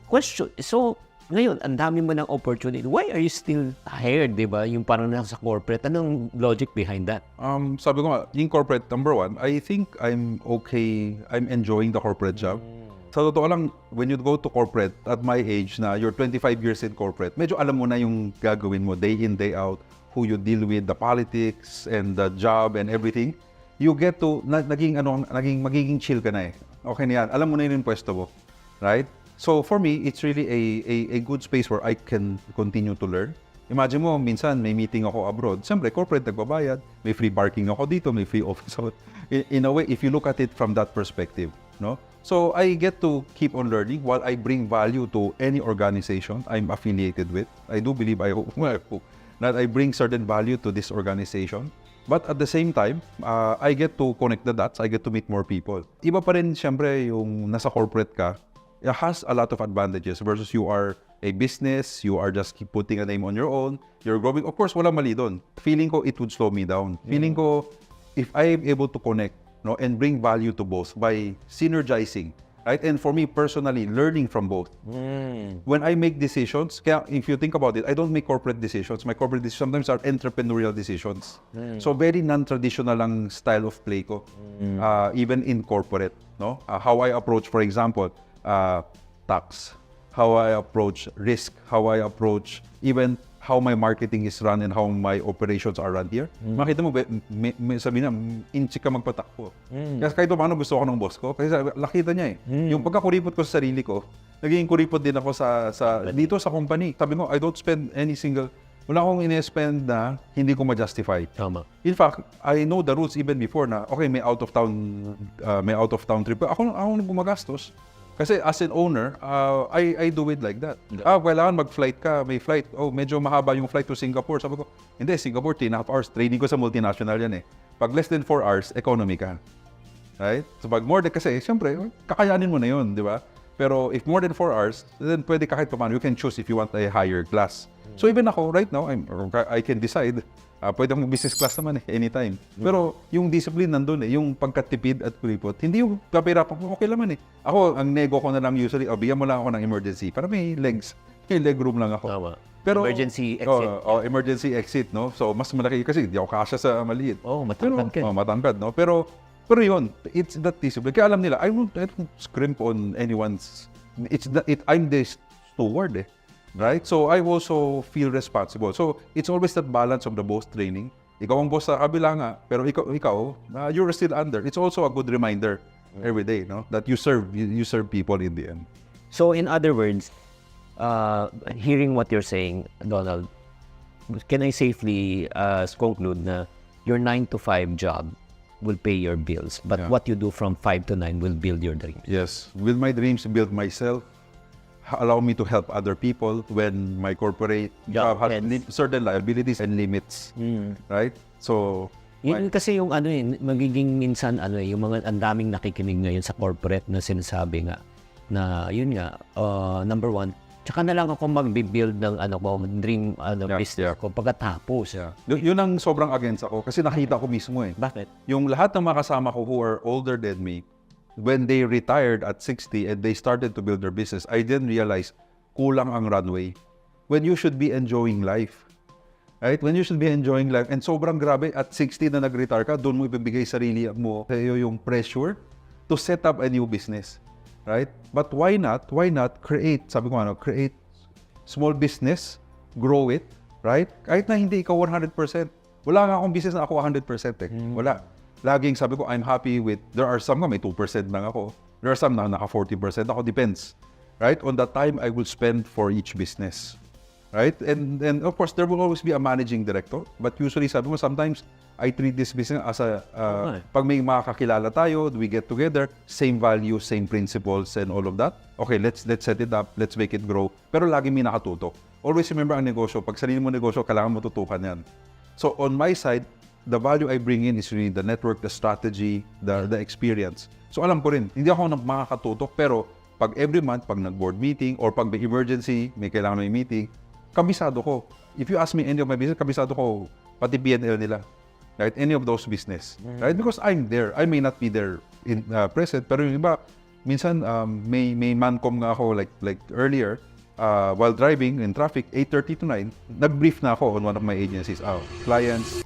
question, so, ngayon, ang dami mo ng opportunity. Why are you still hired, di ba? Yung parang nasa corporate. Anong logic behind that? Sabi ko nga, in corporate, number one, I think I'm okay. I'm enjoying the corporate job. Sa totoo lang, when you go to corporate, at my age na you're 25 years in corporate, medyo alam mo na yung gagawin mo day in, day out, who you deal with, the politics, and the job, and everything. You get to, magiging chill ka na eh. Okay na yan. Alam mo na yun yung pwesto mo. Right? So for me, it's really a good space where I can continue to learn. Imagine mo, minsan may meeting ako abroad. Siyempre, corporate nagbabayad. May free parking ako dito, may free office ako. In a way, if you look at it from that perspective, no? So I get to keep on learning while I bring value to any organization I'm affiliated with. I do believe I hope that I bring certain value to this organization. But at the same time, I get to connect the dots. I get to meet more people. Iba pa rin, siyempre, yung nasa corporate ka, it has a lot of advantages versus you are a business, you are just keep putting a name on your own, you're growing. Of course, walang mali doon. Feeling ko, it would slow me down. Feeling ko, if I am able to connect, no, and bring value to both by synergizing, right? And for me personally, learning from both. When I make decisions, kaya if you think about it, I don't make corporate decisions. My corporate decisions sometimes are entrepreneurial decisions. So very non-traditional ang style of play ko, even in corporate. No, how I approach, for example, tax, how I approach risk, how I approach even how my marketing is run and how my operations are run here. Makita mo, sabi na, inchi ka magpatakbo. Kasi kahit paano gusto ko ng boss ko, kasi nakita niya eh. Yung pagkakuripot ko sa sarili ko, naging kuripot din ako dito sa company. Sabi mo, I don't spend wala akong in-spend na hindi ko ma-justify. Tama. In fact, I know the rules even before na, okay, may out of town trip. Ako gumagastos. Kasi as an owner, I do it like that. Kailangan mag-flight ka, may flight. Oh, medyo mahaba yung flight to Singapore. Sabi ko, hindi, Singapore, 3.5 hours. Training ko sa multinational yan eh. Pag less than 4 hours, economy ka. Right? So pag more than, kasi, siyempre, kakayanin mo na yun, di ba? Pero if more than 4 hours, then pwede kahit paano, you can choose if you want a higher class. So even ako, right now, I can decide. Pwede akong business class naman anytime. Pero yung discipline nandun yung pagkatipid at kuripot, hindi yung kapirapan ko, okay naman Ako, ang nego ko na lang usually, bigyan mo lang ako ng emergency para may leg room lang ako. Tama. Pero, Emergency exit. Emergency exit, no? So, mas malaki kasi hindi ako kasya sa maliit. Matangkad ka. Matangkad, no? Pero yun, it's that discipline. Kaya alam nila, I don't scrimp on anyone's, I'm the steward Right? So, I also feel responsible. So, it's always that balance of the boss training. Ikaw ang boss sa kabila nga, pero ikaw you're still under. It's also a good reminder every day, no? That you serve people in the end. So, in other words, hearing what you're saying, Donald, can I safely conclude na your 9 to 5 job will pay your bills, but what you do from 5 to 9 will build your dreams? Yes. Will my dreams build myself? Allow me to help other people when my corporate job has certain liabilities and limits, right? So, yun kasi yung magiging minsan yung mga ang daming nakikinig ngayon sa corporate na sinasabi nga na yun nga, number one, tsaka na lang ako mag-build ng dream business ko pagkatapos. Yun ang sobrang against ako kasi nakita ko mismo Bakit? Yung lahat ng mga kasama ko who are older than me, when they retired at 60 and they started to build their business, I didn't realize kulang ang runway. When you should be enjoying life. Right? When you should be enjoying life. And sobrang grabe, at 60 na nag-retire ka, doon mo ibibigay sarili mo sa iyo yung pressure to set up a new business. Right? But why not create, sabi ko create small business, grow it, right? Kahit na hindi ikaw 100%. Wala nga akong business na ako 100% Wala. Laging sabi ko, I'm happy with, there are some may 2% lang ako. There are some na naka 40% ako, depends. Right? On the time I will spend for each business. Right? And of course, there will always be a managing director. But usually, sabi mo, sometimes, I treat this business as pag may makakilala tayo, we get together, same values, same principles, and all of that. Okay, let's set it up, let's make it grow. Pero lagi may nakatutok. Always remember ang negosyo. Pag sarili mo negosyo, kailangan mo tutukan yan. So, on my side, the value I bring in is really the network, the strategy, the experience. So alam ko rin, hindi ako makakatutok, pero pag every month, pag nag-board meeting, or pag may emergency, may kailangan may meeting, kabisado ko. If you ask me any of my business, kabisado ko, pati P&L nila. Right? Any of those business. Right? Because I'm there. I may not be there in present, pero yung iba, Minsan, may mancom nga ako like earlier, while driving in traffic, 8:30 to 9, nag-brief na ako on one of my agencies. Clients,